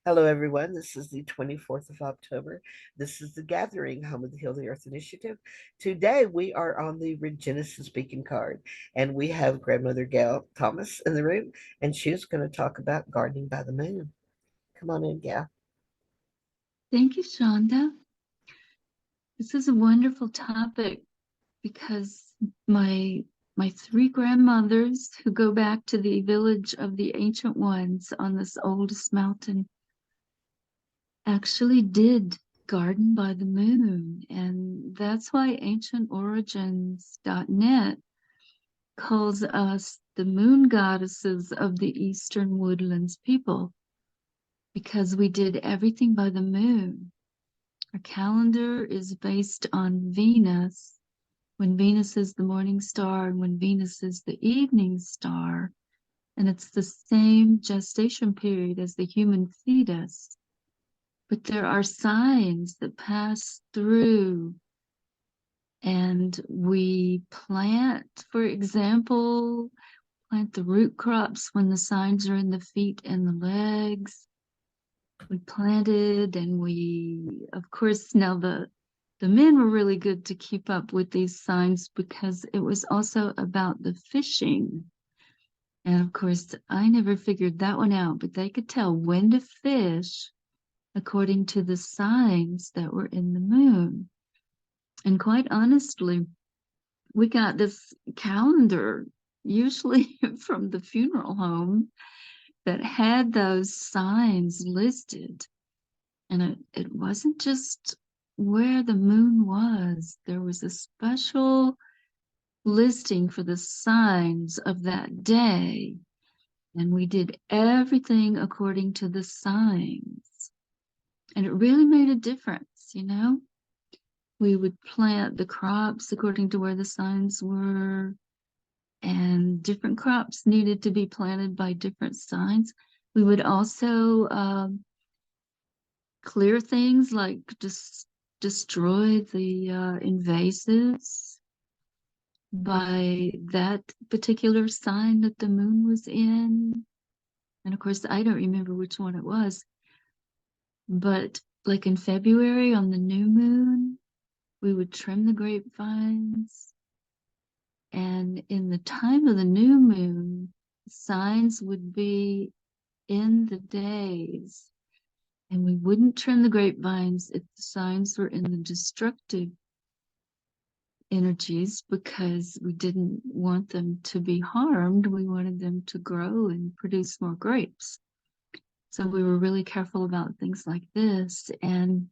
Hello, everyone. This is the 24th of October. This is the Gathering, home of the Heal the Earth Initiative. Today, we are on the Regenesis speaking card, and we have Grandmother Gail Thomas in the room, and she's going to talk about gardening by the moon. Come on in, Gail. Thank you, Shonda. This is a wonderful topic because my my three grandmothers who go back to the village of the ancient ones on this oldest mountain actually did garden by the moon. And that's why ancientorigins.net calls us the moon goddesses of the eastern woodlands people, because we did everything by the moon. Our calendar is based on Venus, when Venus is the morning star and when Venus is the evening star. And it's the same gestation period as the human fetus. But there are signs that pass through, and we plant, for example, plant the root crops when the signs are in the feet and the legs. We planted, and we, of course, now the men were really good to keep up with these signs because it was also about the fishing. And of course, I never figured that one out, but they could tell when to fish according to the signs that were in the moon. And quite honestly, we got this calendar usually from the funeral home that had those signs listed. And it wasn't just where the moon was, there was a special listing for the signs of that day. And we did everything according to the signs. And it really made a difference, you know? We would plant the crops according to where the signs were, and different crops needed to be planted by different signs. We would also clear things like just destroy the invasives by that particular sign that the moon was in. And of course, I don't remember which one it was, but like in February on the new moon, we would trim the grapevines. And in the time of the new moon, signs would be in the days, and we wouldn't trim the grapevines if the signs were in the destructive energies, because we didn't want them to be harmed. We wanted them to grow and produce more grapes. So we were really careful about things like this. And,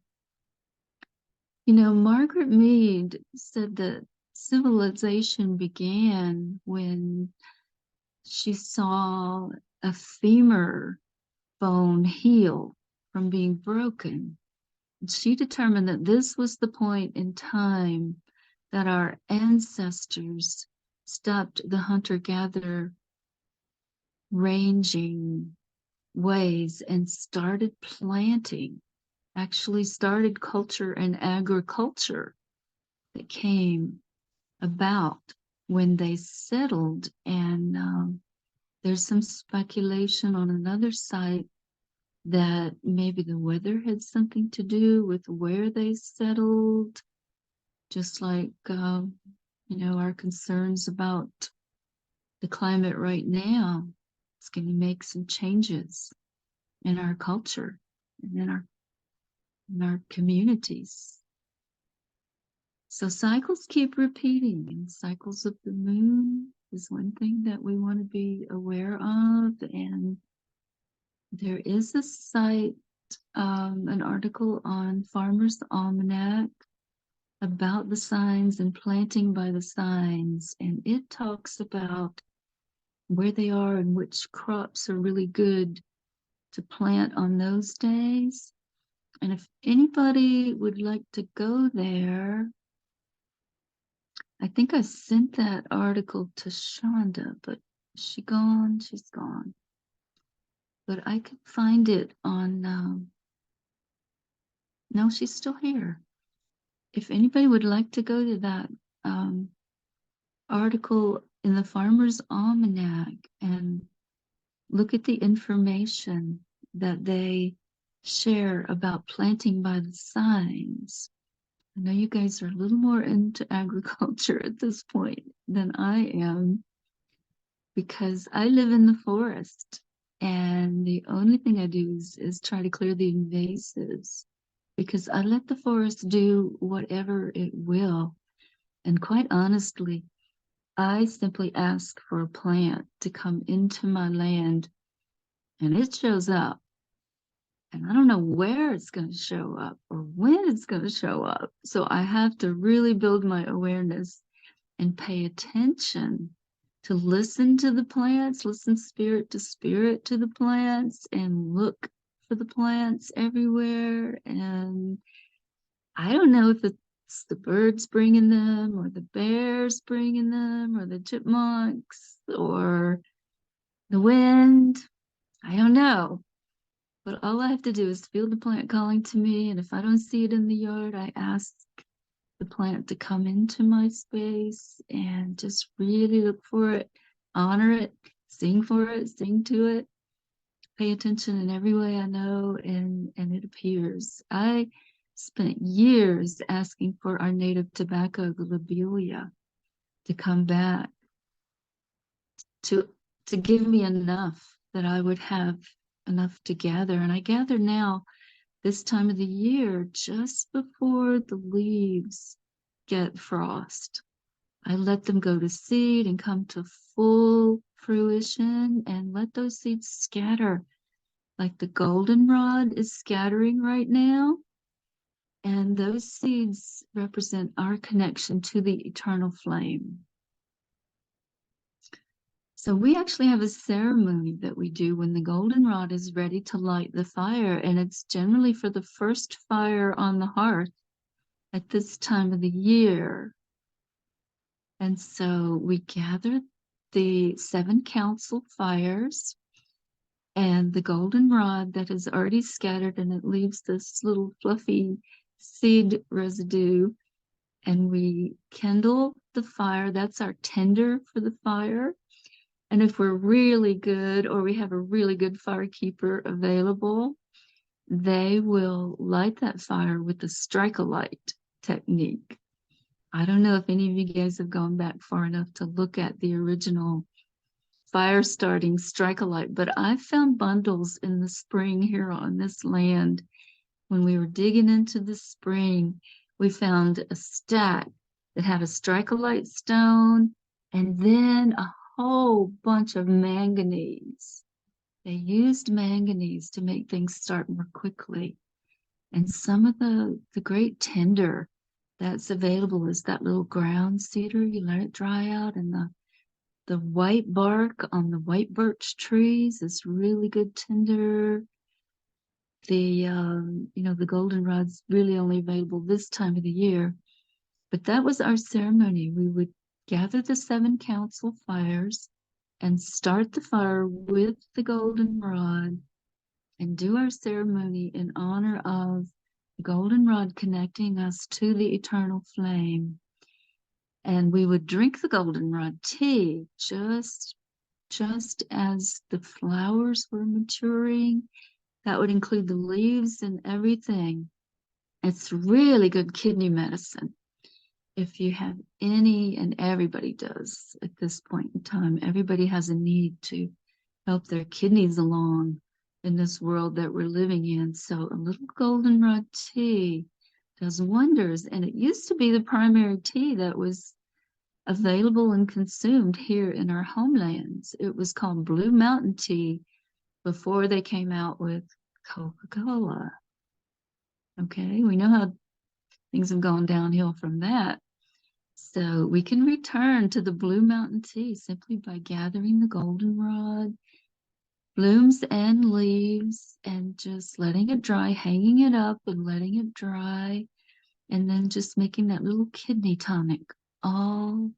you know, Margaret Mead said that civilization began when she saw a femur bone heal from being broken. She determined that this was the point in time that our ancestors stopped the hunter-gatherer ranging ways and started planting, actually started culture and agriculture that came about when they settled. And there's some speculation on another site that maybe the weather had something to do with where they settled, just like, you know, our concerns about the climate right now. It's going to make some changes in our culture and in our communities. So cycles keep repeating, and cycles of the moon is one thing that we want to be aware of. And there is a site, an article on Farmer's Almanac about the signs and planting by the signs, and it talks about where they are and which crops are really good to plant on those days. And if anybody would like to go there, I think I sent that article to Shonda, but is she gone? She's gone. But I could find it on, no, she's still here. If anybody would like to go to that article in the Farmer's Almanac and look at the information that they share about planting by the signs. I know you guys are a little more into agriculture at this point than I am because I live in the forest and the only thing I do is try to clear the invasives because I let the forest do whatever it will. And quite honestly, I simply ask for a plant to come into my land and it shows up. And I don't know where it's going to show up or when it's going to show up. So I have to really build my awareness and pay attention to listen to the plants, listen spirit to the plants, and look for the plants everywhere. And I don't know if it's the birds bringing them, or the bears bringing them, or the chipmunks, or the wind. I don't know. But all I have to do is feel the plant calling to me. And if I don't see it in the yard, I ask the plant to come into my space and just really look for it, honor it, sing for it, sing to it, pay attention in every way I know, and it appears. I spent years asking for our native tobacco, the lobelia, to come back to to give me enough that I would have enough to gather. And I gather now this time of the year just before the leaves get frost. I let them go to seed and come to full fruition and let those seeds scatter like the goldenrod is scattering right now. And those seeds represent our connection to the eternal flame. So we actually have a ceremony that we do when the goldenrod is ready to light the fire. And it's generally for the first fire on the hearth at this time of the year. And so we gather the 7 council fires and the goldenrod that is already scattered, and it leaves this little fluffy seed residue. And we kindle the fire. That's our tinder for the fire. And if we're really good, or we have a really good firekeeper available, they will light that fire with the strike-a-light technique. I don't know if any of you guys have gone back far enough to look at the original fire starting strike-a-light, but I found bundles in the spring here on this land. When we were digging into the spring, we found a stack that had a strike-a-light stone and then a whole bunch of manganese. They used manganese to make things start more quickly. And some of the great tinder that's available is that little ground cedar. You let it dry out, and the white bark on the white birch trees is really good tinder. The goldenrod's really only available this time of the year. But that was our ceremony. We would gather the 7 council fires and start the fire with the goldenrod and do our ceremony in honor of the goldenrod connecting us to the eternal flame. And we would drink the goldenrod tea just as the flowers were maturing. That would include the leaves and everything. It's really good kidney medicine. If you have any, and everybody does at this point in time, everybody has a need to help their kidneys along in this world that we're living in. So a little goldenrod tea does wonders. And it used to be the primary tea that was available and consumed here in our homelands. It was called Blue Mountain Tea before they came out with Coca-Cola. Okay, we know how things have gone downhill from that. So we can return to the Blue Mountain Tea simply by gathering the goldenrod, blooms and leaves, and just letting it dry, hanging it up and letting it dry, and then just making that little kidney tonic all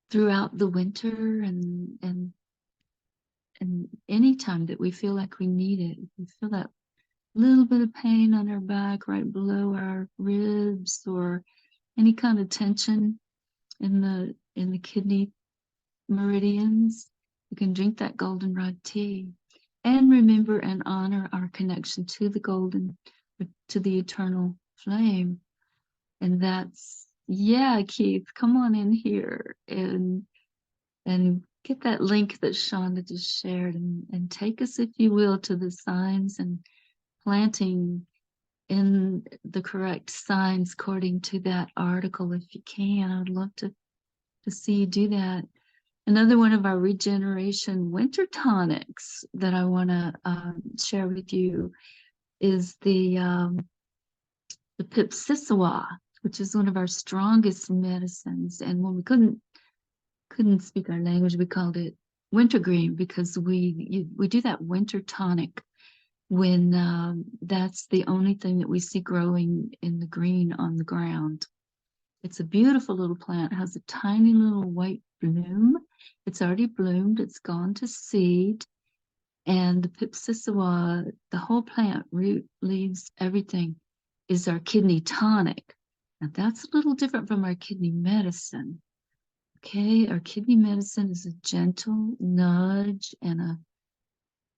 throughout the winter and any time that we feel like we need it. If we feel that little bit of pain on our back right below our ribs, or any kind of tension in the kidney meridians, you can drink that goldenrod tea. and remember and honor our connection to the golden, to the eternal flame. And that's, yeah, Keith, come on in here and get that link that Shonda just shared, and take us, if you will, to the signs and planting in the correct signs according to that article if you can. I'd love to see you do that. Another one of our regeneration winter tonics that I want to share with you is the pipsissewa, which is one of our strongest medicines. And when we couldn't speak our language, we called it wintergreen, because we do that winter tonic when that's the only thing that we see growing in the green on the ground. It's a beautiful little plant. It has a tiny little white bloom. It's already bloomed. It's gone to seed. And the pipsissewa, the whole plant, root, leaves, everything, is our kidney tonic. Now that's a little different from our kidney medicine. Okay, our kidney medicine is a gentle nudge and a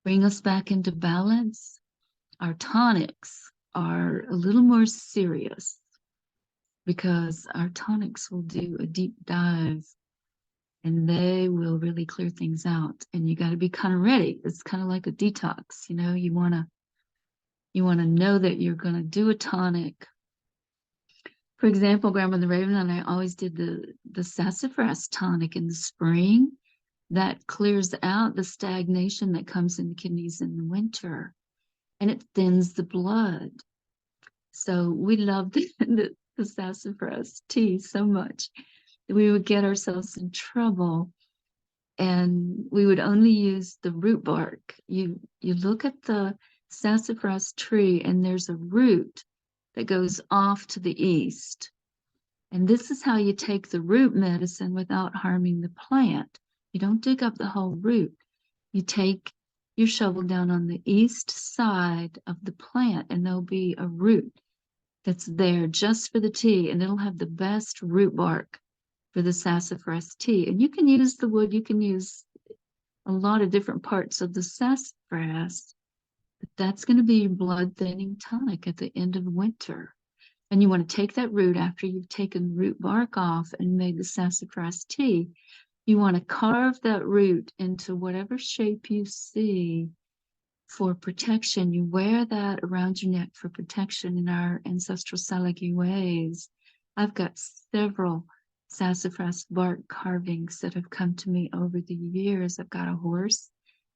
bring us back into balance. Our tonics are a little more serious, because our tonics will do a deep dive and they will really clear things out. And you got to be kind of ready. It's kind of like a detox, you know. You want to know that you're going to do a tonic. For example, Grandmother Raven and I always did the sassafras tonic in the spring. That clears out the stagnation that comes in the kidneys in the winter, and it thins the blood. So we loved the sassafras tea so much that we would get ourselves in trouble, and we would only use the root bark. You look at the sassafras tree, and there's a root that goes off to the east. And this is how you take the root medicine without harming the plant. You don't dig up the whole root. You take your shovel down on the east side of the plant, and there'll be a root that's there just for the tea, and it'll have the best root bark for the sassafras tea. And you can use the wood, you can use a lot of different parts of the sassafras, but that's going to be your blood thinning tonic at the end of winter. And you want to take that root after you've taken the root bark off and made the sassafras tea. You want to carve that root into whatever shape you see for protection. You wear that around your neck for protection in our ancestral Salagi ways. I've got several sassafras bark carvings that have come to me over the years. I've got a horse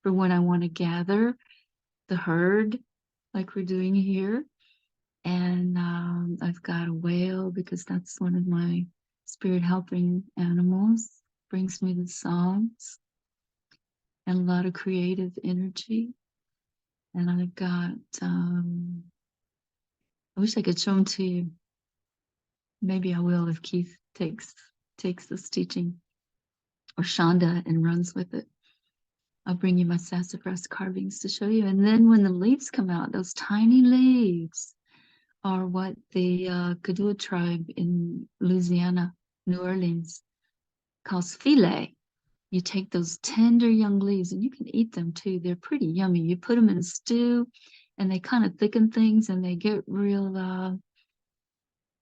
for when I want to gather the herd, like we're doing here. And I've got a whale, because that's one of my spirit helping animals. Brings me the songs and a lot of creative energy. And I've got, I wish I could show them to you. Maybe I will if Keith takes this teaching, or Shonda, and runs with it. I'll bring you my sassafras carvings to show you. And then when the leaves come out, those tiny leaves are what the Kadua tribe in Louisiana, New Orleans, calls filet. You take those tender young leaves, and you can eat them too. They're pretty yummy. You put them in a stew, and they kind of thicken things, and they get real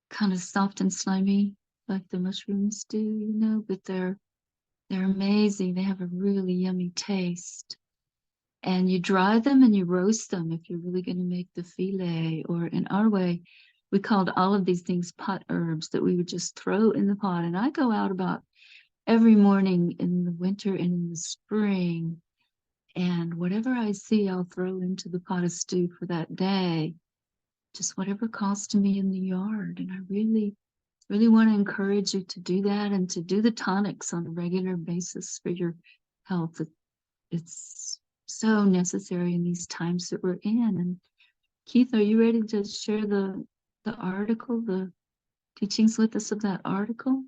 kind of soft and slimy, like the mushrooms do, you know. But they're amazing. They have a really yummy taste. And you dry them and you roast them if you're really going to make the filet. Or in our way, we called all of these things pot herbs that we would just throw in the pot. And I go out about every morning in the winter and in the spring, and whatever I see, I'll throw into the pot of stew for that day, just whatever calls to me in the yard. And I really, really want to encourage you to do that, and to do the tonics on a regular basis for your health. It's so necessary in these times that we're in. And Keith, are you ready to share the article, the teachings with us of that article?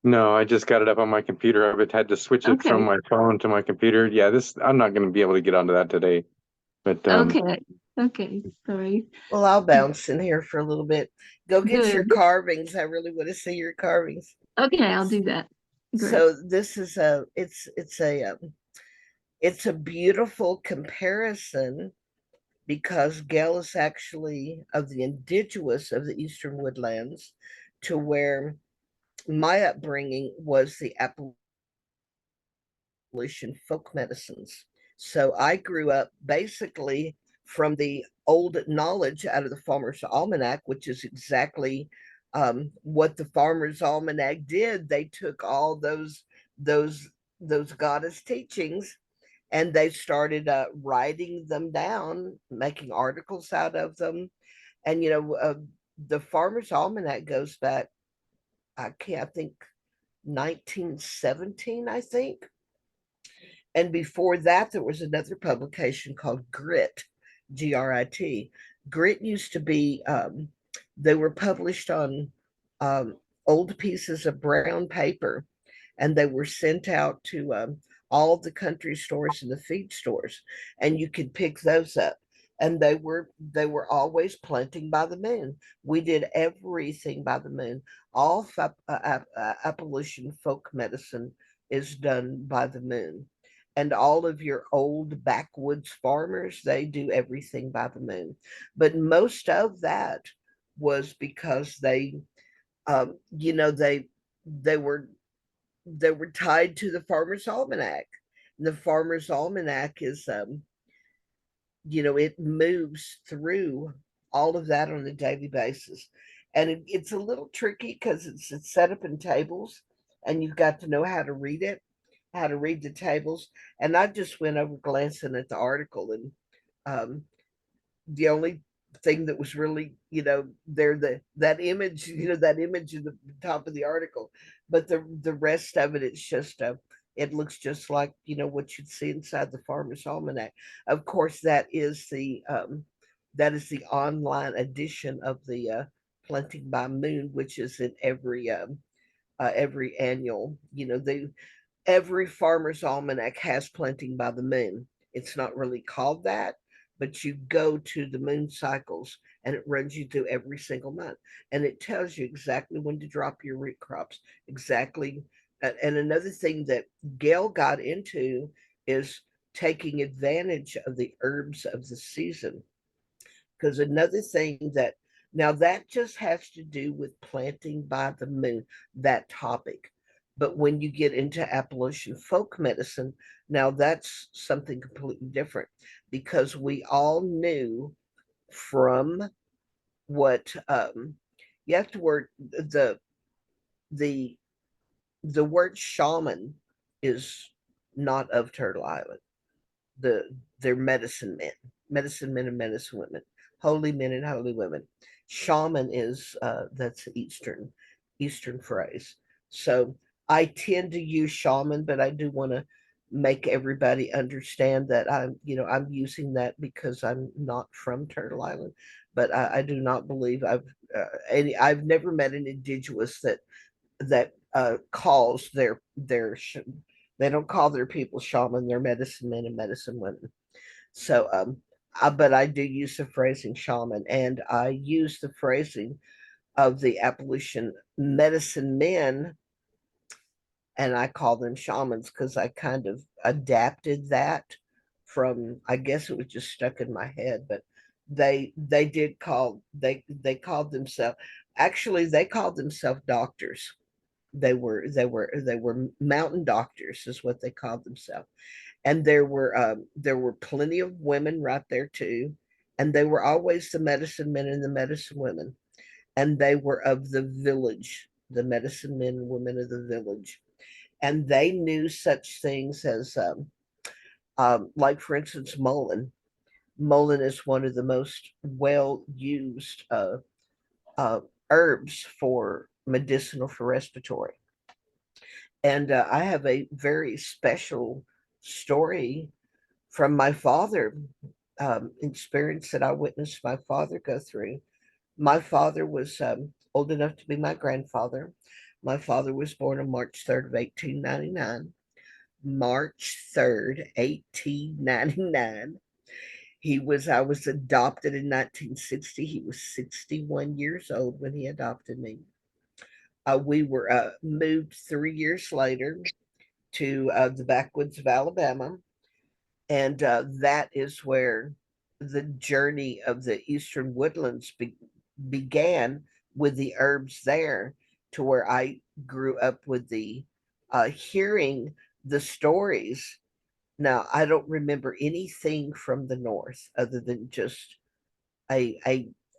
No, I just got it up on my computer. I've had to switch it from Okay. my phone to my computer. Yeah, I'm not going to be able to get onto that today. But Okay. Sorry. Well, I'll bounce in here for a little bit. Go get your Good. carvings. I really want to see your carvings. Okay, I'll do that. Great. So this is a it's a it's a beautiful comparison because Gale is actually of the indigenous of the Eastern Woodlands, to where my upbringing was the Appalachian folk medicines. So I grew up basically from the old knowledge out of the Farmer's Almanac, which is exactly what the Farmer's Almanac did. They took all those those goddess teachings and they started writing them down, making articles out of them. And the Farmer's Almanac goes back, I think 1917, I think. And before that, there was another publication called Grit, Grit. Grit used to be, they were published on um, old pieces of brown paper, and they were sent out to all the country stores and the feed stores, and you could pick those up. And they were always planting by the moon. We did everything by the moon. All Appalachian folk medicine is done by the moon, and all of your old backwoods farmers, they do everything by the moon. But most of that was because they they were they were tied to the Farmer's Almanac. And the Farmer's Almanac is it moves through all of that on a daily basis. And it's a little tricky because it's set up in tables, and you've got to know how to read it, how to read the tables. And I just went over glancing at the article, and um, the only thing that was really there, that image, that image in the top of the article, but the rest of it, it's just it looks just like what you'd see inside the Farmer's Almanac. Of course, that is the online edition of the Planting by Moon, which is in every annual. Every Farmer's Almanac has Planting by the Moon. It's not really called that, but you go to the moon cycles and it runs you through every single month. And it tells you exactly when to drop your root crops, exactly. And another thing that Gail got into is taking advantage of the herbs of the season. Because another thing that, now that just has to do with planting by the moon, that topic. But when you get into Appalachian folk medicine, now that's something completely different, because we all knew from what you have to word the the word shaman is not of Turtle Island. They're medicine men and medicine women, holy men and holy women. Shaman is that's Eastern phrase. So I tend to use shaman, but I do want to make everybody understand that I'm using that because I'm not from Turtle Island, but I do not believe I've never met an indigenous that calls they don't call their people shaman, they're medicine men and medicine women. So, but I do use the phrasing shaman, and I use the phrasing of the Appalachian medicine men, and I call them shamans because I kind of adapted that from, I guess it was just stuck in my head, but they called themselves, actually they called themselves doctors. They were mountain doctors is what they called themselves. And there were plenty of women right there too, and they were always the medicine men and the medicine women, and they were of the village, the medicine men and women of the village, and they knew such things as like for instance mullein. Mullein is one of the most well used uh, herbs for medicinal, for respiratory. And I have a very special story from my father, experience that I witnessed my father go through. My father was old enough to be my grandfather. My father was born on March 3rd of 1899. March 3rd, 1899. I was adopted in 1960. He was 61 years old when he adopted me. We were moved 3 years later to the backwoods of Alabama. And that is where the journey of the eastern woodlands began, with the herbs there, to where I grew up with the hearing the stories. Now I don't remember anything from the north other than just a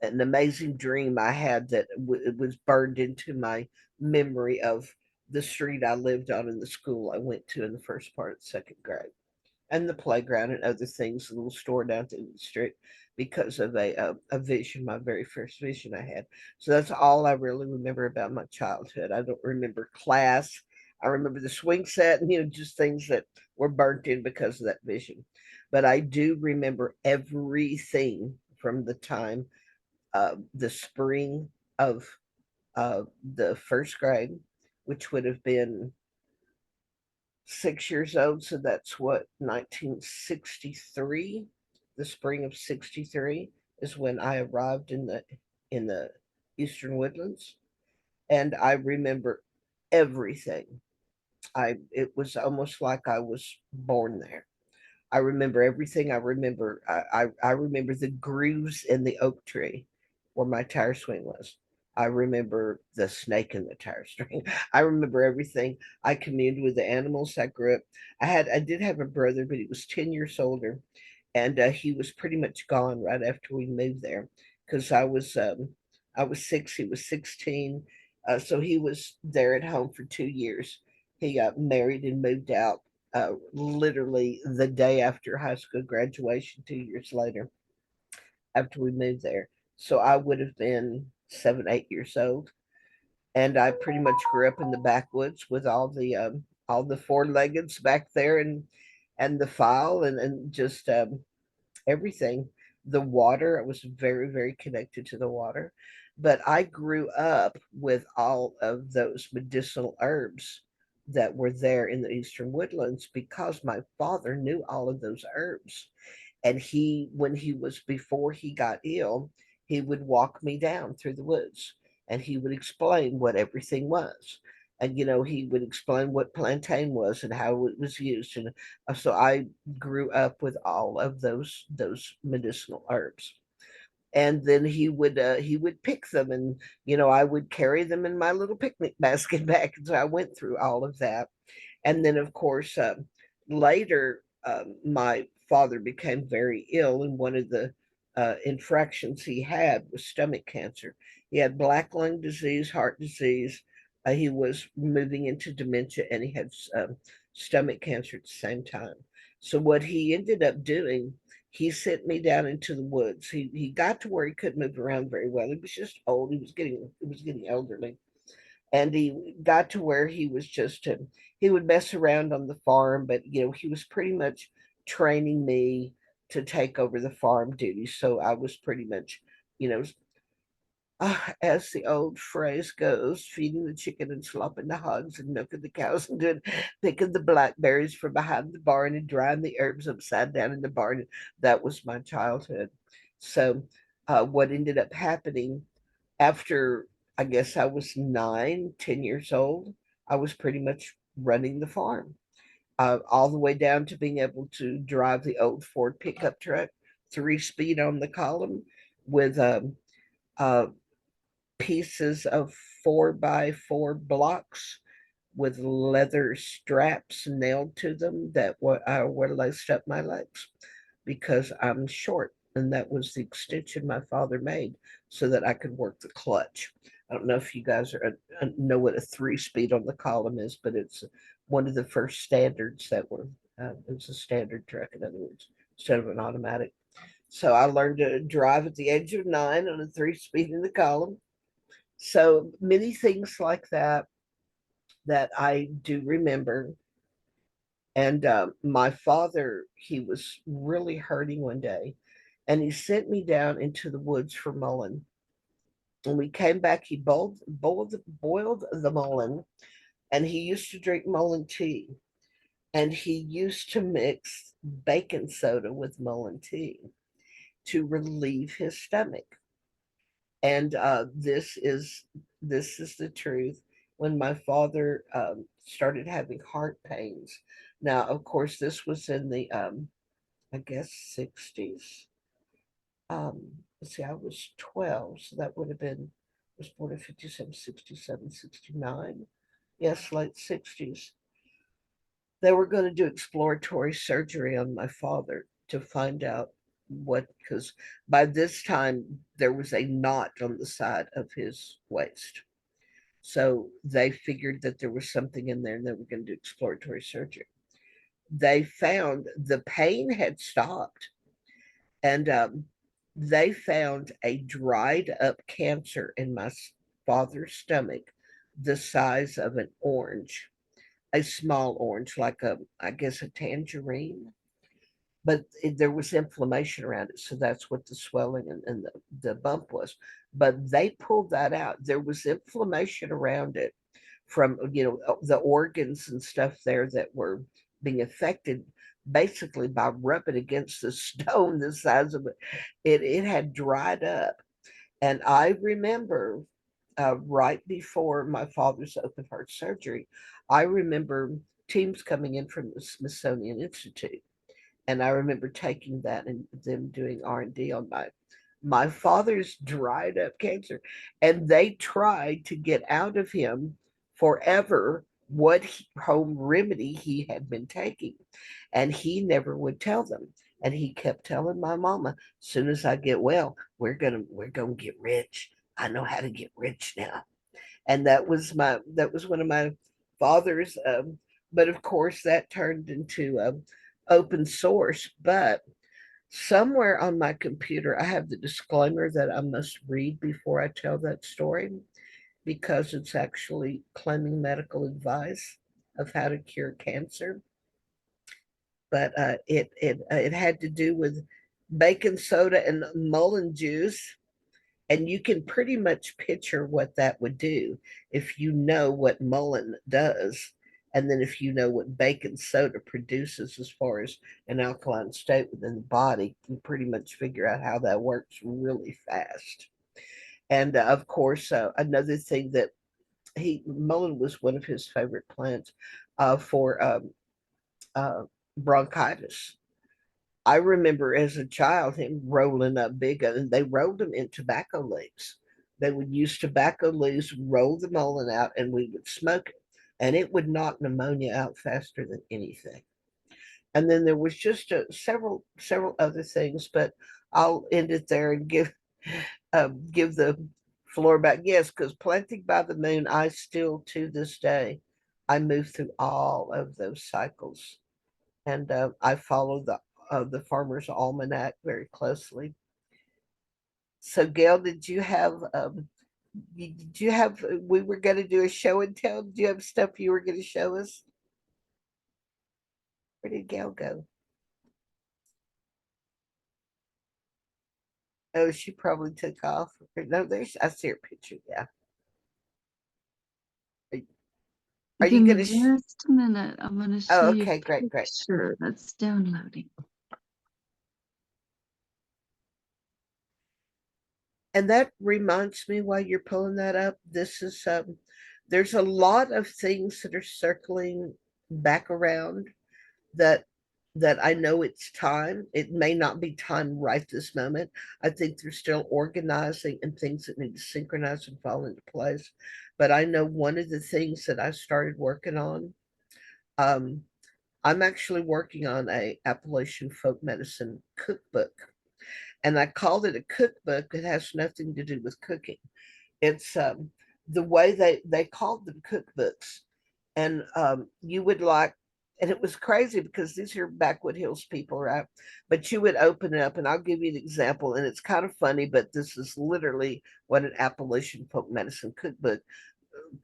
an amazing dream I had that it was burned into my memory of the street I lived on and the school I went to in the first part of second grade, and the playground and other things, a little store down the street, because of a vision, my very first vision I had. So that's all I really remember about my childhood. I don't remember class. I remember the swing set and, just things that were burnt in because of that vision. But I do remember everything from the time, the spring of the first grade, which would have been 6 years old. So that's what, 1963, the spring of 63 is when I arrived in the Eastern Woodlands. And I remember everything. It was almost like I was born there. I remember everything. I remember the grooves in the oak tree where my tire swing was. I remember the snake in the tire string. I remember everything. I communed with the animals. I grew up. I did have a brother, but he was 10 years older, and he was pretty much gone right after we moved there, because I was 6, he was 16, so he was there at home for 2 years. He got married and moved out literally the day after high school graduation, 2 years later, after we moved there. So I would have been 7, 8 years old, and I pretty much grew up in the backwoods with all the four leggeds back there, and the file, and just everything. The water, I was very, very connected to the water. But I grew up with all of those medicinal herbs that were there in the eastern woodlands, because my father knew all of those herbs. And when he was before he got ill, he would walk me down through the woods, and he would explain what everything was. And he would explain what plantain was and how it was used. And so I grew up with all of those medicinal herbs. And then he would pick them, and I would carry them in my little picnic basket back. And so I went through all of that. And then, of course, later, my father became very ill, and one of the infractions he had was stomach cancer. He had black lung disease, heart disease. He was moving into dementia, and he had stomach cancer at the same time. So what he ended up doing, he sent me down into the woods. He got to where he couldn't move around very well. He was just old. He was getting elderly, and he got to where he was just he would mess around on the farm, but he was pretty much training me to take over the farm duties. So I was pretty much, you know as the old phrase goes, feeding the chicken and slopping the hogs and milking the cows and picking the blackberries from behind the barn and drying the herbs upside down in the barn. That was my childhood. So what ended up happening, after, I guess I was 9, 10 years old, I was pretty much running the farm, all the way down to being able to drive the old Ford pickup truck, 3 speed on the column, with uh, pieces of 4x4 blocks with leather straps nailed to them that were laced up my legs, because I'm short. And that was the extension my father made so that I could work the clutch. I don't know if you guys know what a 3 speed on the column is, but it's one of the first standards that were, it was a standard truck, in other words, instead of an automatic. So I learned to drive at the age of 9 on a 3 speed in the column. So many things like that I do remember. And my father, he was really hurting one day, and he sent me down into the woods for mullein. When we came back, he boiled the mullein, and he used to drink mullein tea. And he used to mix baking soda with mullein tea to relieve his stomach. And this is the truth. When my father started having heart pains, now of course this was in the I guess, 60s. Let's see, I was 12, so that would have been, was born in 57, 67, 69. Yes, late 60s. They were going to do exploratory surgery on my father to find out what, because by this time there was a knot on the side of his waist. So they figured that there was something in there and they were going to do exploratory surgery. They found the pain had stopped, and they found a dried up cancer in my father's stomach the size of an orange, a small orange, like a, I guess, a tangerine. But there was inflammation around it, so that's what the swelling and the bump was. But they pulled that out. There was inflammation around it from, the organs and stuff there that were being affected basically by rubbing against the stone the size of it. It had dried up. And I remember, right before my father's open heart surgery, I remember teams coming in from the Smithsonian Institute, and I remember taking that and them doing R&D on my father's dried up cancer, and they tried to get out of him forever what home remedy he had been taking, and he never would tell them. And he kept telling my mama, as soon as I get well, we're gonna get rich. I know how to get rich now. And that was one of my father's, but of course that turned into open source. But somewhere on my computer I have the disclaimer that I must read before I tell that story, because it's actually claiming medical advice of how to cure cancer. But it had to do with baking soda and mullein juice, and you can pretty much picture what that would do if you know what mullein does. And then if you know what baking soda produces as far as an alkaline state within the body, you can pretty much figure out how that works really fast. And of course, another thing that mullein was one of his favorite plants for uh, bronchitis. I remember as a child him rolling up big, and they rolled them in tobacco leaves. They would use tobacco leaves, roll the mullein out, and we would smoke it. And it would knock pneumonia out faster than anything. And then there was just several other things, but I'll end it there and give the floor back. Yes, because planting by the moon, I still to this day, I move through all of those cycles, and I follow the Farmer's Almanac very closely. So, Gail, did you have? We were going to do a show and tell. Do you have stuff you were going to show us? Where did Gail go? Oh, she probably took off. No, there's. I see her picture. Yeah. Are, are you Give me going to? just a minute. I'm going to show Oh, you okay, a great, great. picture that's downloading. And that reminds me, while you're pulling that up, there's a lot of things that are circling back around that I know it's time. It may not be time right this moment. I think they're still organizing and things that need to synchronize and fall into place. But I know one of the things that I started working on, um, I'm actually working on a Appalachian folk medicine cookbook. And I called it a cookbook. It has nothing to do with cooking. It's the way they called them cookbooks, and you would like, and it was crazy because these are backwood hills people, right? But you would open it up, and I'll give you an example, and it's kind of funny, but this is literally what an Appalachian folk medicine cookbook.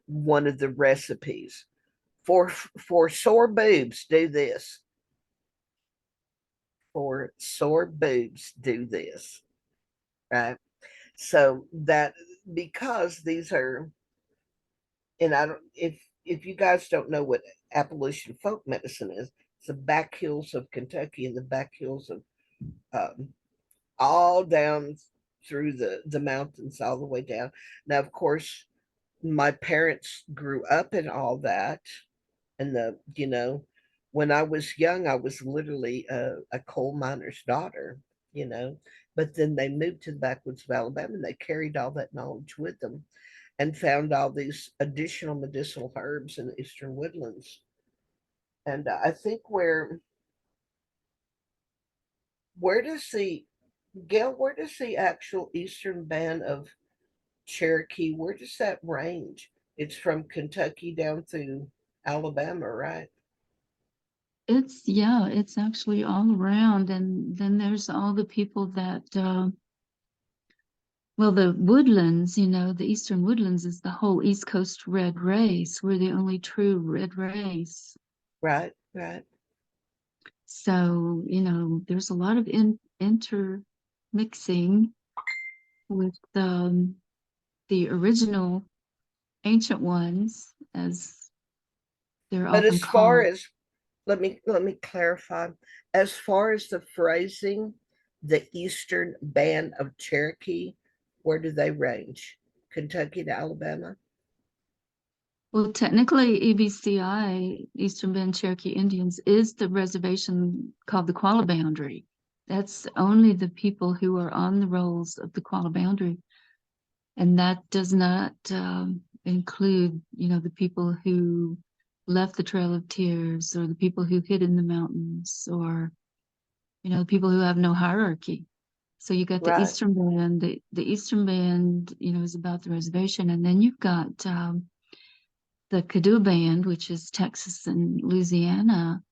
One of the recipes for sore boobs, do this. For sore boobs, do this. Right. So that, because these are, and I don't, if you guys don't know what Appalachian folk medicine is, it's the back hills of Kentucky and the back hills of, um, all down through the mountains all the way down. Now, of course, my parents grew up in all that, and the when I was young, I was literally a coal miner's daughter, you know. But then they moved to the backwoods of Alabama and they carried all that knowledge with them and found all these additional medicinal herbs in the eastern woodlands. And I think where does the Gail, where does the actual eastern band of Cherokee, where does that range? It's from Kentucky down through Alabama, right? It's, yeah, it's actually all around. And then there's all the people that, well, the woodlands, the eastern woodlands is the whole East Coast red race. We're the only true red race. Right, right. So, there's a lot of intermixing with the original ancient ones, as they're But often as far called. as let me clarify, as far as the phrasing, the eastern band of Cherokee, where do they range? Kentucky to Alabama? Well, technically, EBCI, Eastern Band Cherokee Indians, is the reservation called the Qualla Boundary. That's only the people who are on the rolls of the Qualla Boundary. And that does not include, the people who left the Trail of Tears, or the people who hid in the mountains, or, people who have no hierarchy. So you got the Right. Eastern Band. The Eastern Band, is about the reservation. And then you've got the Caddo Band, which is Texas and Louisiana,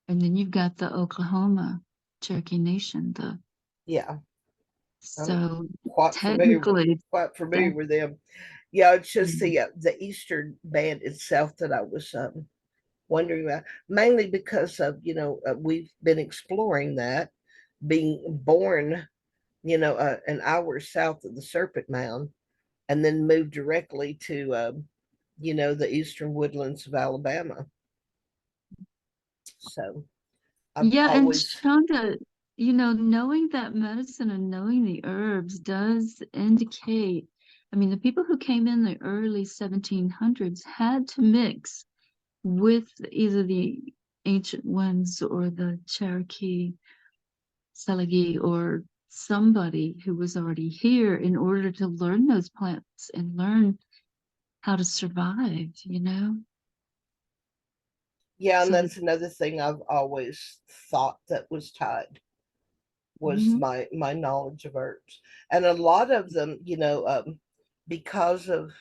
and then you've got the Oklahoma Cherokee Nation. Yeah. I'm So quite familiar with technically, quite familiar that with them. Yeah, it's just mm, the Eastern band itself that I was wondering about, mainly because of we've been exploring that, being born an hour south of the Serpent Mound, and then moved directly to the eastern woodlands of Alabama. So I've yeah, and always Shonda, knowing that medicine and knowing the herbs does indicate. I mean, the people who came in the early 1700s had to mix with either the ancient ones or the Cherokee Salagi, or somebody who was already here, in order to learn those plants and learn how to survive. yeah, and So that, that's another thing I've always thought that was tied was mhm, my knowledge of herbs, and a lot of them, because of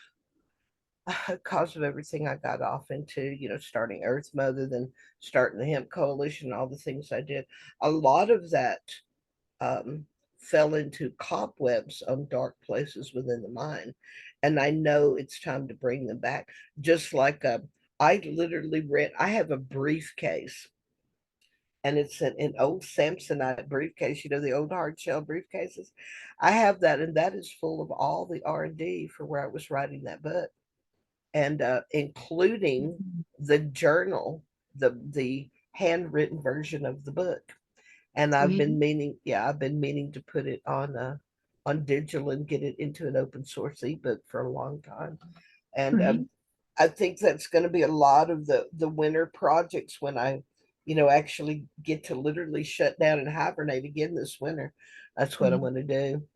because of everything I got off into, starting Earth Mother, then starting the Hemp Coalition, all the things I did, a lot of that um, fell into cobwebs on dark places within the mind. And I know it's time to bring them back. Just like I literally read, I have a briefcase, and it's an old Samsonite briefcase, the old hard shell briefcases. I have that, and that is full of all the R&D for where I was writing that book, and including mhm, the journal, the handwritten version of the book. And sweet, I've been meaning to put it on digital and get it into an open source ebook for a long time. And great. I think that's going to be a lot of the winter projects when I, actually get to literally shut down and hibernate again this winter. That's what I'm Yeah, going to do.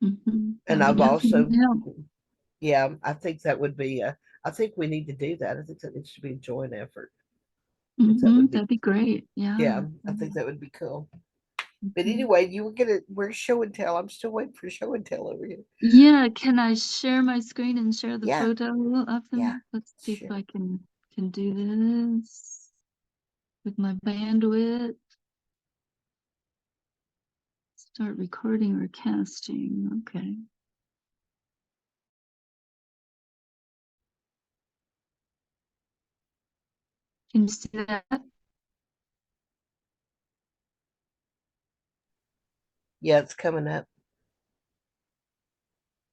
And that would I've definitely also, help. yeah, I think that would be. I think we need to do that. I think that needs to be a joint effort. I think that would be. That'd be great. Yeah, Yeah. I think that would be cool. But Mhm. anyway, where's show and tell? I'm still waiting for show and tell over here. Yeah, can I share my screen and share the Yeah, photo of yeah, them? Let's see if sure. I can do this with my bandwidth. Start recording or casting. Okay. Can you see that? Yeah, it's coming up.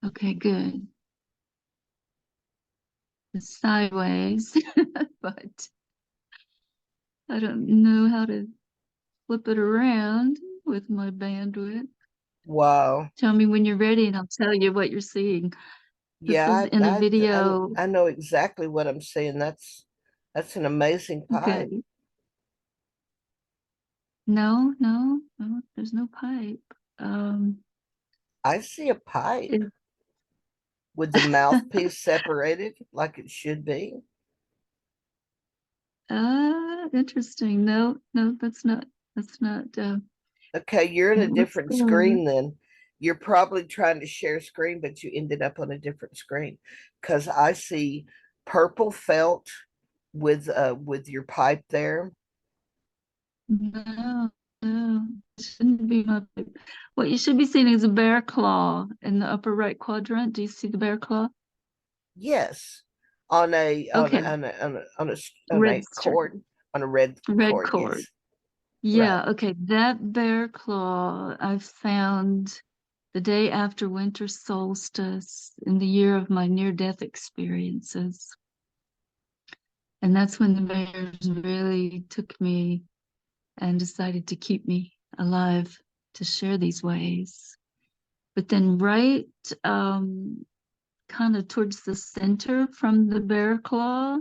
Okay, good. It's sideways, but I don't know how to flip it around with my bandwidth. Wow. Tell me when you're ready and I'll tell you what you're seeing. This is Yeah, in a video. I know exactly what I'm saying. That's an amazing pipe. Okay. No, no, no, there's no pipe. Um, I see a pipe it, with the mouthpiece separated like it should be. interesting. No, no, that's not, Okay, you're in a not what's different going screen then. You're probably trying to share screen, but you ended up on a different screen because I see purple felt with your pipe there. No, no, it shouldn't be my pipe. What you should be seeing is a bear claw in the upper right quadrant. Do you see the bear claw? Yes, on a on a Okay, on a on a on a, on red a string, cord on a red red cord. cord. Yes, right. Yeah, okay. That bear claw I found the day after winter solstice in the year of my near-death experiences. And that's when the bears really took me and decided to keep me alive to share these ways. But then right kind of towards the center from the bear claw,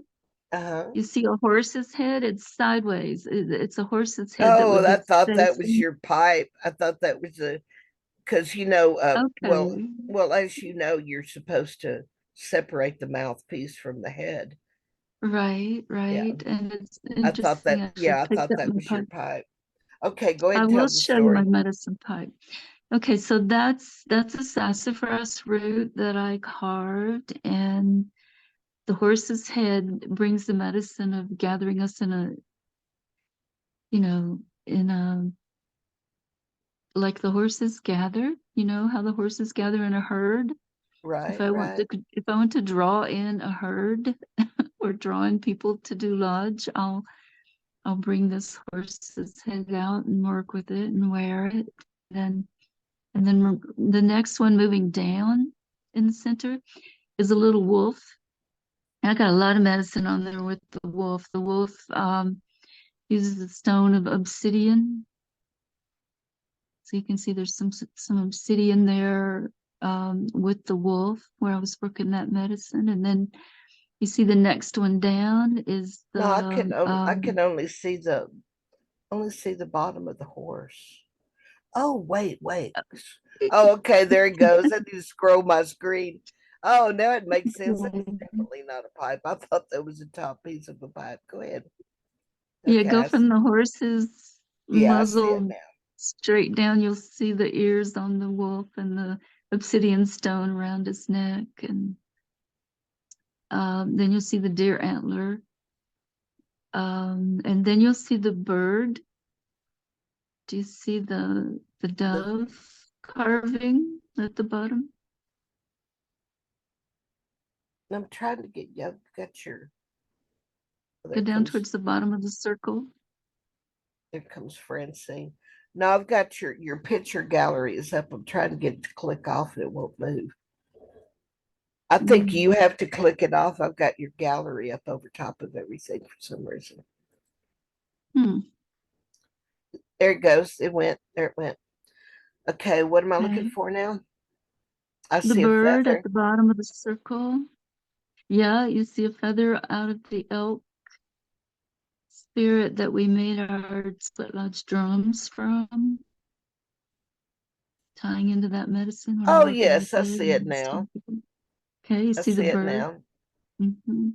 Uh-huh. you see a horse's head. It's sideways. It's a horse's head that Oh, would I be thought that was facing. your pipe. I thought that was a because Okay. well, as you know, you're supposed to separate the mouthpiece from the head. Right, Yeah, right. And it's I thought interesting. that. I Yeah, should I pick thought up that my was your pipe. pipe. Okay, go ahead I and will tell the show you my story. medicine pipe. Okay, so that's a sassafras root that I carved, and the horse's head brings the medicine of gathering us in a, you know, in a like the horses gather, how the horses gather in a herd. Right, right. If I want to draw in a herd or draw in people to do lodge, I'll bring this horse's head out and work with it and wear it. Then the next one moving down in the center is a little wolf. I got a lot of medicine on there with the wolf. The wolf uses a stone of obsidian. So you can see there's some obsidian there with the wolf where I was working that medicine. And then you see the next one down is No, the I can only see the bottom of the horse. Oh, wait, wait. Oh, okay, there it goes. I need to scroll my screen. Oh, now it makes sense. That is definitely not a pipe. I thought that was the top piece of a pipe. Go ahead. yeah, Okay, go from the horse's yeah, I see it muzzle now. straight down. You'll see the ears on the wolf and the obsidian stone around his neck, and then you'll see the deer antler, and then you'll see the bird. Do you see the The dove carving at the bottom? I'm trying to get you. I've got your. Go There down comes towards the bottom of the circle. there comes Francine. No, I've got your picture gallery is up. I'm trying to get it to click off and it won't move. I think Mm. you have to click it off. I've got your gallery up over top of everything for some reason. Hmm. There it goes. It went. There it went. Okay, what am I looking Okay. for now? I The see a bird at feather. the bottom of the circle. Yeah, you see a feather out of the elk spirit that we made our split lodge drums from, tying into that medicine when I Oh, work with the yes, I dead see it and now. stuff. Okay, you I see the see it bird. now. Hmm.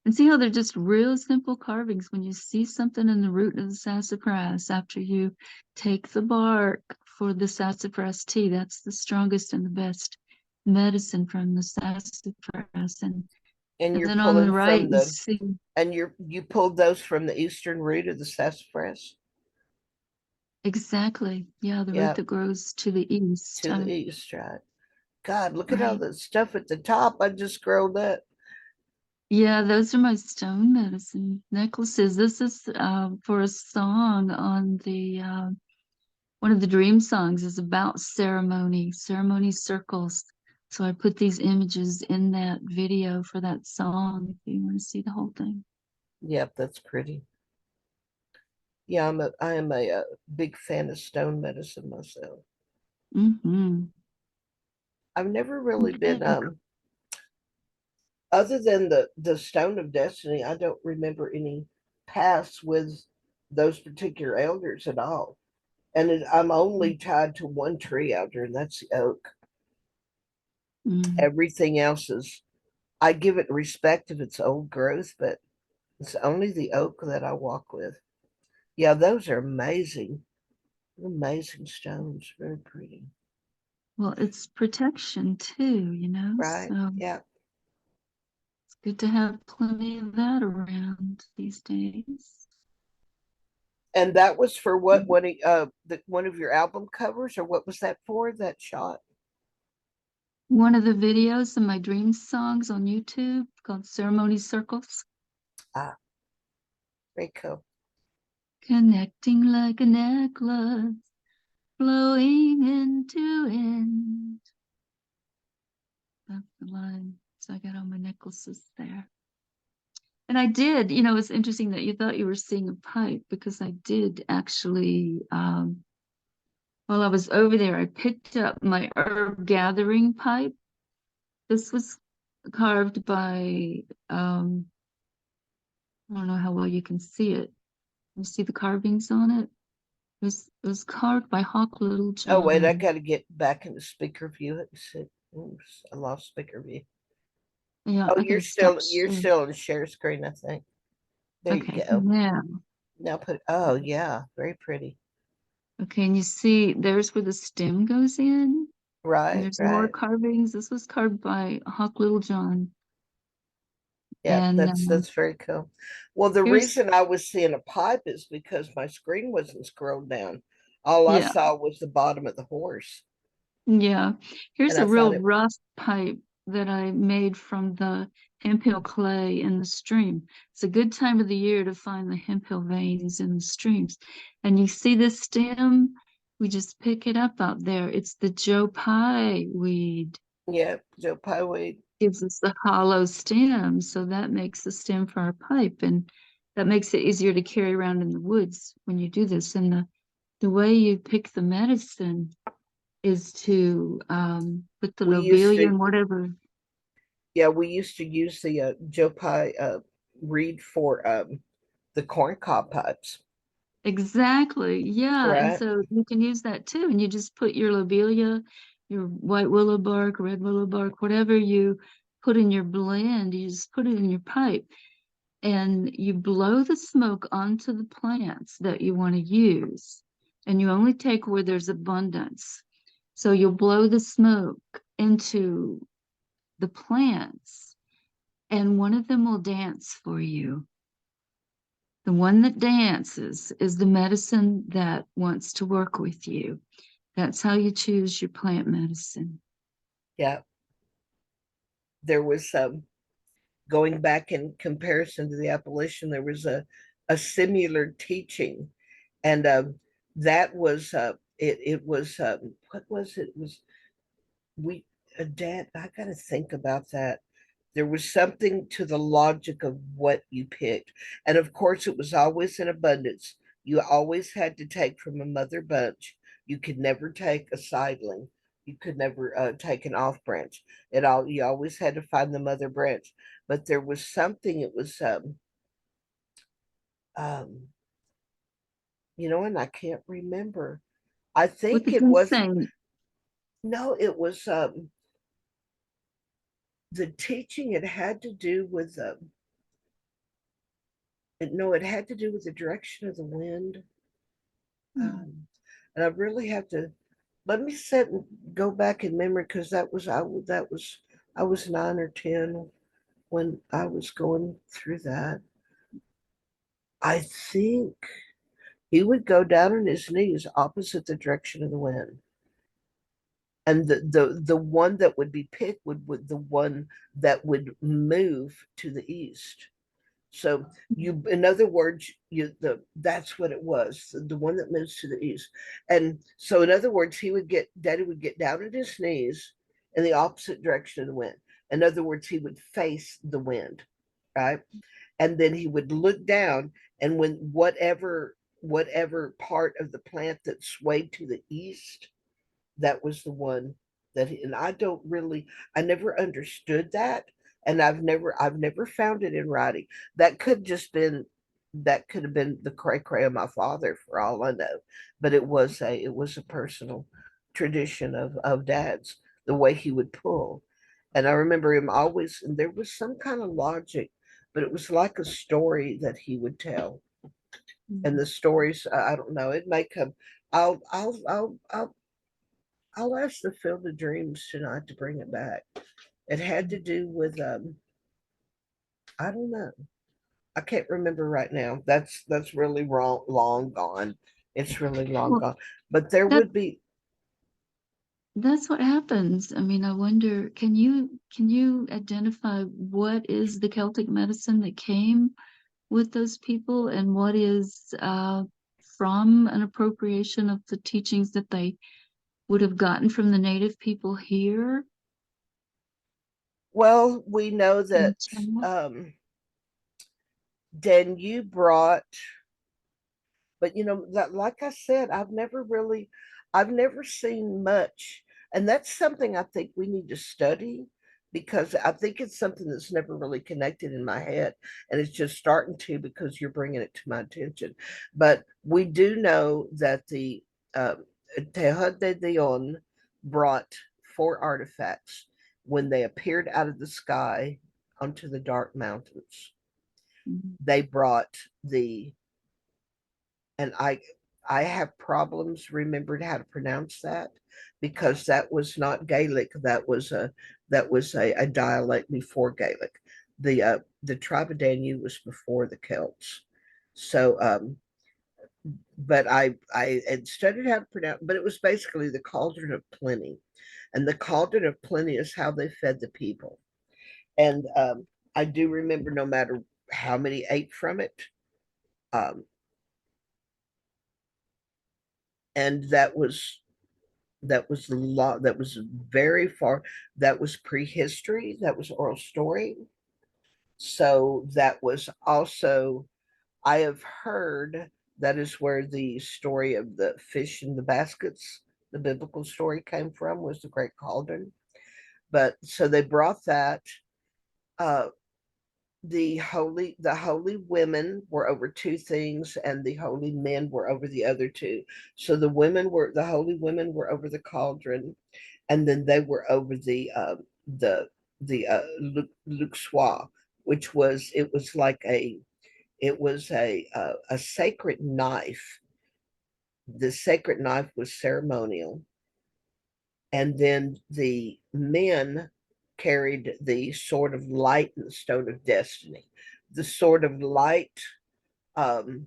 And see how they're just real simple carvings. When you see something in the root of the sassafras, after you take the bark for the sassafras tea, that's the strongest and the best medicine from the sassafras. And And you're then on the pulling right, from you the see and you pulled those from the eastern root of the sassafras. exactly, yeah, the root Yeah, that grows to the east. to the east, right? God, look at all Right. the stuff at the top. I just scrolled up. Yeah, those are my stone medicine necklaces. This is for a song on the one of the dream songs is about ceremony circles. So I put these images in that video for that song if you want to see the whole thing. Yep, that's pretty. Yeah, I am a big fan of stone medicine myself. Mm-hmm. I've never really Okay. been other than the stone of destiny. I don't remember any paths with those particular elders at all. And I'm only tied to one tree elder, and that's the oak. Mm. Everything else is, I give it respect if it's old growth, but it's only the oak that I walk with. Yeah, those are amazing, amazing stones. Very pretty. Well, it's protection too, Right? so Yeah. it's good to have plenty of that around these days. And that was for what one of your album covers, or what was that for? That shot? One of the videos of my dream songs on YouTube called Ceremony Circles. Ah, very cool. Connecting like a necklace, flowing end to end. That's the line. So I got all my necklaces there. And I did, it's interesting that you thought you were seeing a pipe because I did actually, while I was over there, I picked up my herb gathering pipe. This was carved by, I don't know how well you can see it. You see the carvings on it? It was carved by Hawk Little Oh wait, I John. got to get back in the speaker view. Let me see. Oops, I lost speaker view. Yeah, Oh, I you're gotta stop sharing. still on the share screen, I think. There you Okay, go. now, Now put. Oh yeah, very pretty. okay, and you see there's where the stem goes in, and Right, there's more right. carvings. This was carved by Hawk Little John. Yeah, And that's very cool. Well, the here's, reason I was seeing a pipe is because my screen wasn't scrolled down. All I yeah, saw was the bottom of the horse, yeah, here's and a I thought real it. rough pipe that I made from the hemphill clay in the stream. It's a good time of the year to find the hemphill veins in the streams. And you see this stem? We just pick it up out there. It's the Joe Pye weed. Yeah, Joe Pyeweed. Gives us the hollow stem, so that makes the stem for our pipe, and that makes it easier to carry around in the woods when you do this. And the way you pick the medicine is to put the We used lobelia to, and whatever. yeah, we used to use the Joe Pye reed for the corn cob pipes, Exactly, yeah, and right? so you can use that too, and you just put your lobelia, your white willow bark, red willow bark, whatever you put in your blend, you just put it in your pipe, and you blow the smoke onto the plants that you want to use, and you only take where there's abundance. So you'll blow the smoke into the plants, and one of them will dance for you. The one that dances is the medicine that wants to work with you. That's how you choose your plant medicine. Yeah, there was going back in comparison to the apparition, there was a similar teaching, and that was it was what was it? It was we dad. I got to think about that. There was something to the logic of what you picked, and of course, it was always in abundance. You always had to take from a mother bunch. You could never take a seedling. You could never take an off branch. It all you always had to find the mother branch. But there was something. It was um and I can't remember. I With think the it was ginseng, no, it was the teaching. It had to do with no, it had to do with the direction of the wind. hmm, Um, and I really have to let me sit and go back in memory because I was 9 or 10 when I was going through that. I think he would go down on his knees opposite the direction of the wind. And the one that would be picked would the one that would move to the east. So you, in other words, that's what it was, the one that moves to the east. And so, in other words, Daddy would get down at his knees in the opposite direction of the wind. In other words, he would face the wind, right? And then he would look down, and when whatever part of the plant that swayed to the east, that was the one and I never understood that, and I've never found it in writing. That could just been that could have been the cray cray of my father for all I know. But it was a personal tradition of dad's, the way he would pull. And I remember him always, and there was some kind of logic, but it was like a story that he would tell. And the stories, I don't know, it may come. I'll I'll I'll I'll I'll ask the Field of Dreams tonight to bring it back. It had to do with I don't know. I can't remember right now. That's really wrong, long gone. It's really long Well, gone. But there that would be, that's what happens. I mean, I wonder, can you identify what is the Celtic medicine that came with those people and what is from an appropriation of the teachings that they would have gotten from the native people here well, we know that in China? Dan, you brought, but that, like I said, I've never seen much, and that's something I think we need to study, because I think it's something that's never really connected in my head, and it's just starting to, because you're bringing it to my attention. But we do know that the uh, Teja de Dion brought four artifacts when they appeared out of the sky onto the dark mountains. Mhm. They brought the and I have problems remembering how to pronounce that, because that was not Gaelic. That was a dialect before Gaelic. The tribe of Danu was before the Celts. So but I had studied how to pronounce, but it was basically the cauldron of plenty. And the cauldron of plenty is how they fed the people. And I do remember, no matter how many ate from it, um, and that was very far, that was prehistory, that was oral story. So that was also, I have heard, that is where the story of the fish in the baskets, the biblical story, came from, was the great cauldron. But so they brought that. uh the holy women were over two things, and the holy men were over the other two. So the holy women were over the cauldron, and then they were over the luxois, which was, it was a sacred knife. The sacred knife was ceremonial, and then the men carried the sword of light and the stone of destiny. The sword of light um,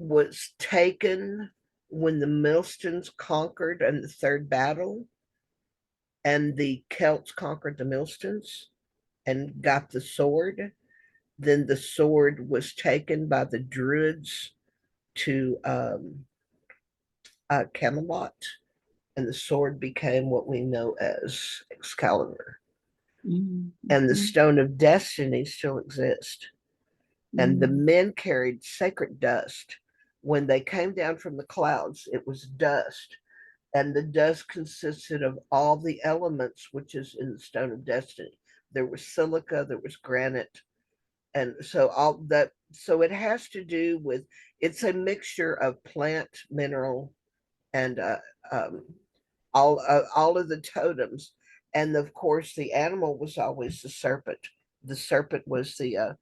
was taken when the Milstons conquered in the third battle, and the Celts conquered the Milstons and got the sword. Then the sword was taken by the Druids to Camelot, and the sword became what we know as Excalibur. Mhm, And the mhm, stone of destiny still exists. And the mhm, men carried sacred dust. When they came down from the clouds, it was dust. And the dust consisted of all the elements which is in the stone of destiny. There was silica, there was granite, and so all that. So it has to do with, it's a mixture of plant, mineral, and um, all of the totems. And of course, the animal was always the serpent. The serpent was the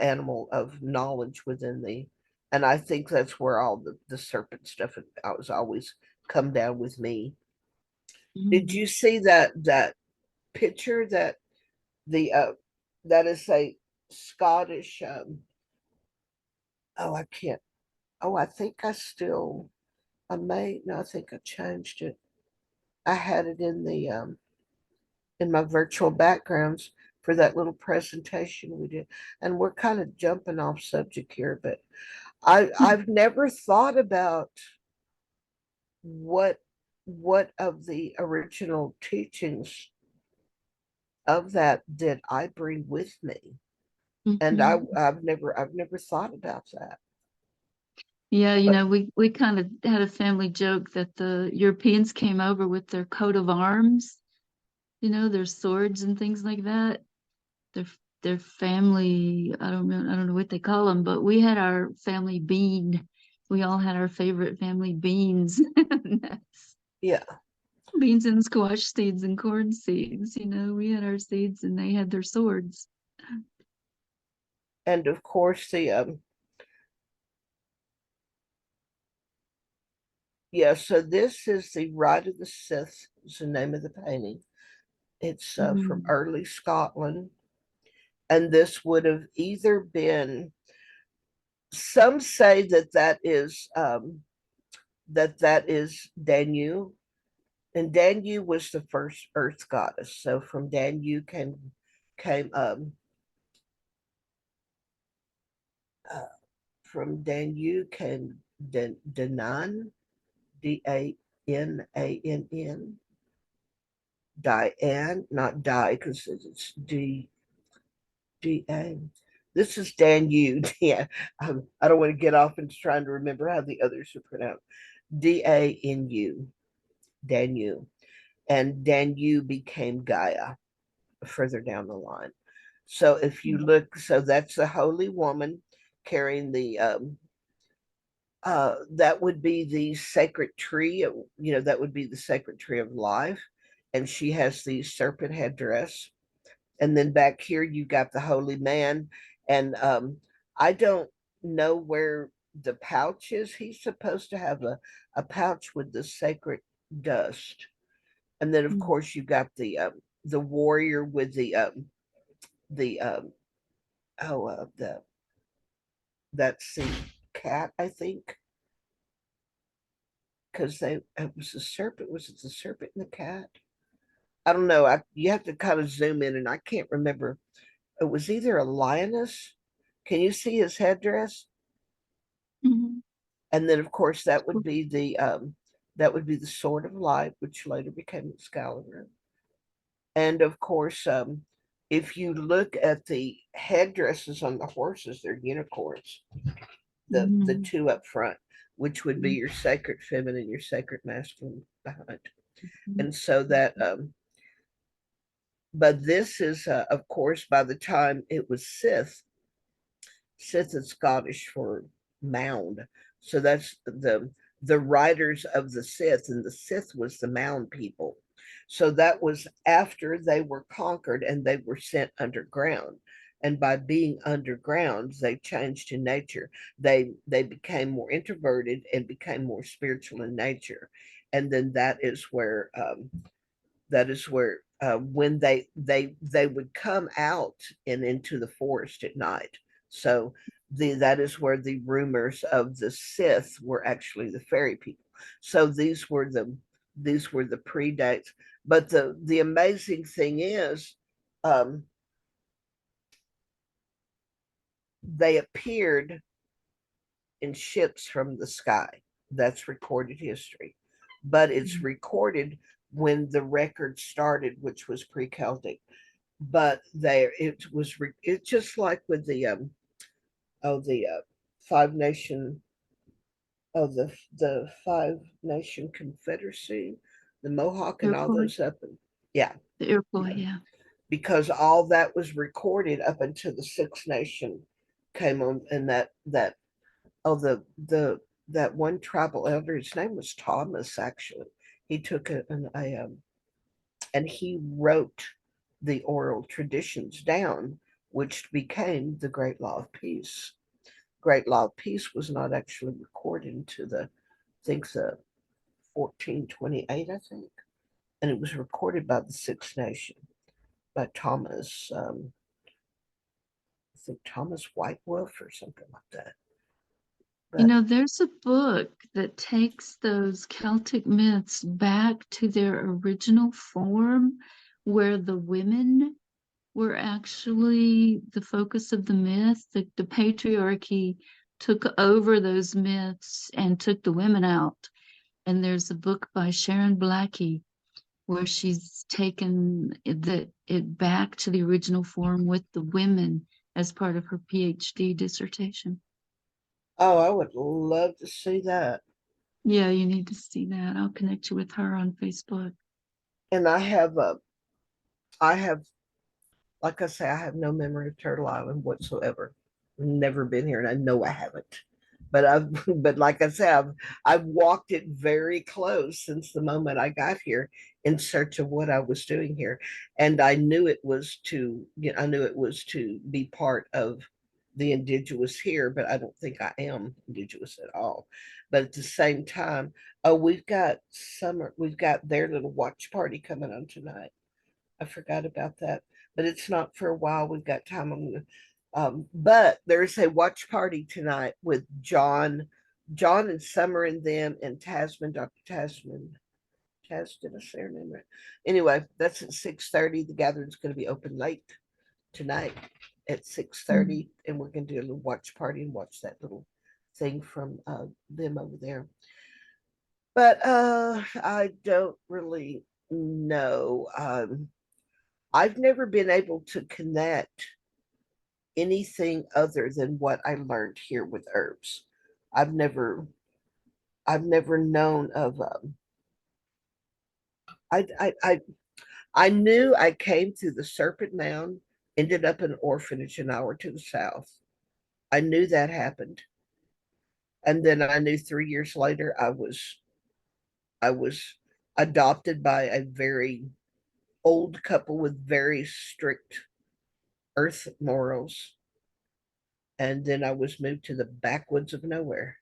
animal of knowledge within the, and I think that's where all the serpent stuff was always come down with me. Did mhm. you see that picture, the that is a Scottish, oh, I can't, oh, I think I still, I may, no, I think I changed it. I had it in my virtual backgrounds for that little presentation we did. And we're kind of jumping off subject here, but I've never thought about what what of the original teachings of that did I bring with me. And Mhm. I've never thought about that. Yeah, But we kind of had a family joke that the Europeans came over with their coat of arms, their swords and things like that. Their their family. I don't know what they call them, but we had our family bean. We all had our favorite family beans. Yeah. Beans and squash seeds and corn seeds. You know, we had our seeds and they had their swords. And of course, so this is the Rite of the Sith, is the name of the painting. It's from Mm. early Scotland. And this would have either been, some say that is Danu, and Danu was the first earth goddess. So from Danu came uh, from Danu came Danan, Danann, Diane, not die because it's D-A. This is Danu. Yeah, I don't want to get off into trying to remember how the others are pronounced. Danu, Danu. And Danu became Gaia further down the line. So if you look, so that's the holy woman carrying the that would be the sacred tree, that would be the sacred tree of life. And she has the serpent headdress. And then back here you got the holy man. And I don't know where the pouch is. He's supposed to have a pouch with the sacred dust. And then of Mm. course you got the warrior with the the that's the cat, I think, because they it was the serpent. Was it the serpent and the cat? I don't know. You have to kind of zoom in, and I can't remember. It was either a lioness. Can you see his headdress? Mhm. And then, of course, that would be the sword of light, which later became Excalibur. And of course, if you look at the headdresses on the horses, they're unicorns. The Mhm. two up front, which would be Mhm. your sacred feminine, your sacred masculine behind. Mhm. And so that, but this is, of course, by the time it was Sith is Scottish for mound. So that's the riders of the Sith, and the Sith was the mound people. So that was after they were conquered and they were sent underground. And by being underground, they changed in nature. They became more introverted and became more spiritual in nature. And then that is where when they would come out and into the forest at night. So that is where the rumors of the Sith were actually the fairy people. So these were the predates. But the amazing thing is, um, they appeared in ships from the sky. That's recorded history, but it's Mhm. recorded when the record started, which was pre-Celtic. But there it's just like with the five nation the five nation confederacy, the Mohawk and all Iroquois. those up and yeah, The Iroquois, yeah, yeah. because all that was recorded up until the Six Nation came on. And that oh that one tribal elder, his name was Thomas, actually. He took and he wrote the oral traditions down, which became the Great Law of Peace. Great Law of Peace was not actually recorded until I think 1428, I think, and it was recorded by the Six Nation by Thomas, I think Thomas White Wolf or something like that. You But know, there's a book that takes those Celtic myths back to their original form, where the women were actually the focus of the myth. The patriarchy took over those myths and took the women out. And there's a book by Sharon Blackie where she's taken it back to the original form with the women as part of her PhD dissertation. oh, I would love to see that. Yeah, you need to see that. I'll connect you with her on Facebook. And I have like I say, I have no memory of Turtle Island whatsoever. Never been here, and I know I haven't. But I've, but like I said, I've walked it very close since the moment I got here in search of what I was doing here, and I knew it was to, I knew it was to be part of the indigenous here, but I don't think I am indigenous at all. But at the same time, oh, we've got their little watch party coming on tonight. I forgot about that, but it's not for a while. We've got time. But there's a watch party tonight with John and Summer and them and Tasman, Dr. Tasman. Did I say her name right? Anyway, that's at 6:30. The gathering's going to be open late tonight at six Mm. thirty, and we're going to do a little watch party and watch that little thing from them over there. But I don't really know. I've never been able to connect anything other than what I learned here with herbs. I've never I've never known of I I I I knew I came through the Serpent Mound, ended up in an orphanage an hour to the south. I knew that happened. And then I knew 3 years later I was adopted by a very old couple with very strict earth morals. And then I was moved to the backwoods of nowhere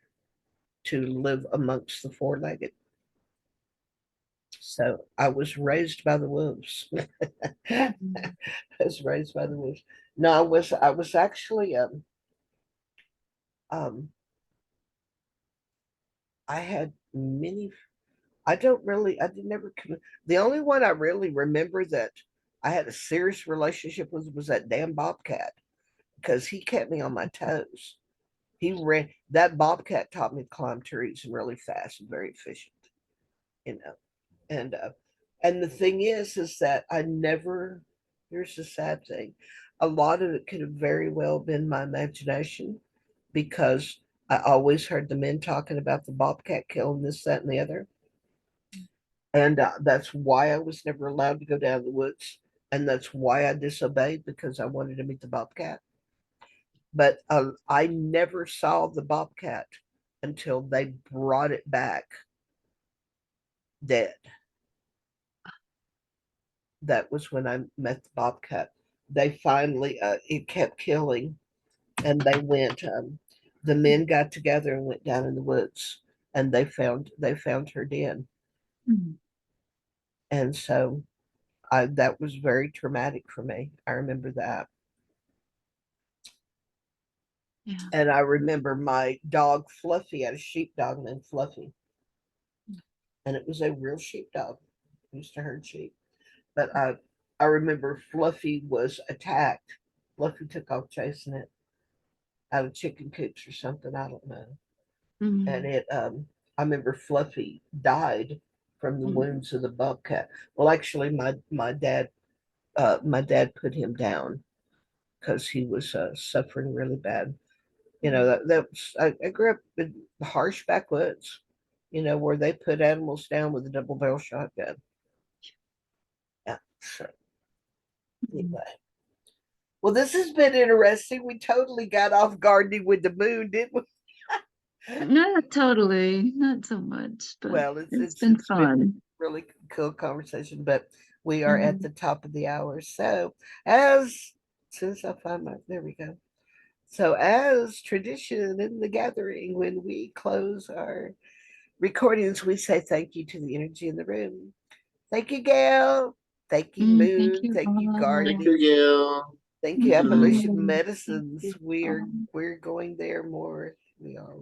to live amongst the four legged. So I was raised by the wolves. I Mm. was raised by the wolves. No, I was actually um I had many. I don't really I did never the only one I really remember that I had a serious relationship with was that damn bobcat because he kept me on my toes. He ran that bobcat taught me to climb trees and really fast and very efficient, you know. And and the thing is that I never. Here's the sad thing: a lot of it could have very well been my imagination, because I always heard the men talking about the bobcat killing this, that, and the other, and that's why I was never allowed to go down the woods, and that's why I disobeyed because I wanted to meet the bobcat. But I never saw the bobcat until they brought it back dead. That was when I met the bobcat. They finally, it kept killing, and the men got together and went down in the woods, and they found her dead, Mm. and so that was very traumatic for me. I remember that, Yeah. and I remember my dog Fluffy. I had a sheepdog named Fluffy, and it was a real sheepdog. I used to herd sheep, but I remember Fluffy was attacked. Fluffy took off chasing it out of chicken coops or something. I don't know. And Mm. I remember Fluffy died from the Mm. wounds of the bobcat. Well, actually, my dad put him down because he was suffering really bad. I grew up in the harsh backwoods, where they put animals down with a double barrel shotgun. Yeah. So Mm. anyway, well, this has been interesting. We totally got off gardening with the moon, didn't we? Not totally, not so much, but Well, it's it's it's been it's been fun. really cool conversation, but we are at Mhm. the top of the hour. So as soon as I find my there we go. So as tradition in the gathering, when we close our recordings, we say thank you to the energy in the room. Thank you, Gail. Thank you, Thank Moon. you Thank you, Thank you, gardening. all. Gail. Thank you, Thank abolition you. Mm-hmm. Thank medicines. you We're all. we're going there more. We are.